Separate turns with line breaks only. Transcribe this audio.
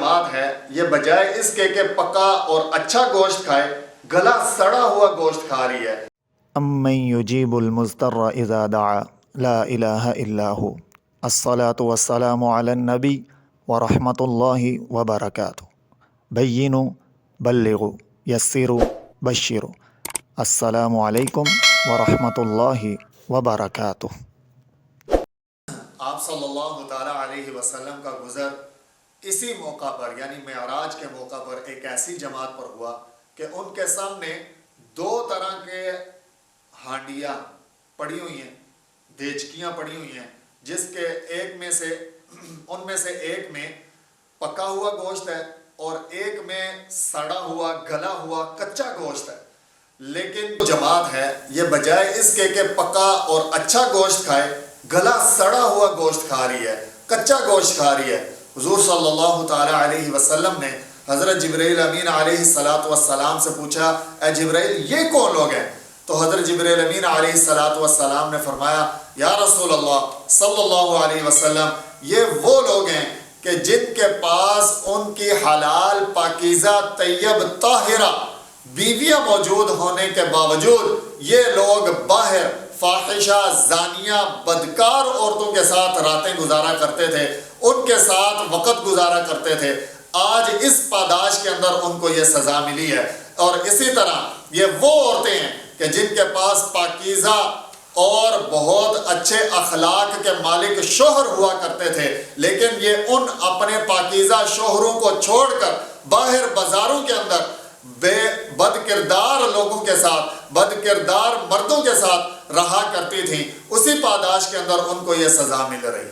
جماعت ہے یہ بجائے اس کے کہ پکا اور اچھا گوشت کھائے گلا سڑا ہوا گوشت کھا رہی ہے۔
امن یجیب المضطر اذا دعا لا الہ الا ہو الصلاۃ والسلام علی النبی ورحمۃ اللہ وبرکاتہ بینوا بلغوا یسروا بشروا السلام علیکم ورحمۃ اللہ وبرکاتہ۔
آپ صلی اللہ تعالیٰ علیہ وسلم کا گزر اسی موقع پر یعنی معراج کے موقع پر ایک ایسی جماعت پر ہوا کہ ان کے سامنے دو طرح کے ہانڈیاں پڑی ہوئی ہیں، دیچکیاں پڑی ہوئی ہیں، جس کے ان میں سے ایک میں پکا ہوا گوشت ہے اور ایک میں سڑا ہوا گلا ہوا کچا گوشت ہے۔ لیکن جماعت ہے یہ بجائے اس کے کہ پکا اور اچھا گوشت کھائے گلا سڑا ہوا گوشت کھا رہی ہے، کچا گوشت کھا رہی ہے۔ حضور صلی اللہ تعالیٰ علیہ وسلم نے حضرت جبرائیل امین علیہ السلام سے پوچھا، اے جبرائیل یہ کون لوگ ہیں؟ تو حضرت جبرائیل امین علیہ السلام نے فرمایا، یا رسول اللہ صلی اللہ علیہ وسلم یہ وہ لوگ ہیں کہ جن کے پاس ان کی حلال پاکیزہ طیب طاہرہ بیویاں موجود ہونے کے باوجود یہ لوگ باہر فاحشہ زانیہ بدکار عورتوں کے ساتھ راتیں گزارا کرتے تھے، ان کے ساتھ وقت گزارا کرتے تھے۔ آج اس پاداش کے اندر ان کو یہ سزا ملی ہے۔ اور اسی طرح یہ وہ عورتیں ہیں کہ جن کے پاس پاکیزہ اور بہت اچھے اخلاق کے مالک شوہر ہوا کرتے تھے، لیکن یہ ان اپنے پاکیزہ شوہروں کو چھوڑ کر باہر بازاروں کے اندر بد کردار لوگوں کے ساتھ، بد کردار مردوں کے ساتھ رہا کرتی تھیں، اسی پاداش کے اندر ان کو یہ سزا مل رہی۔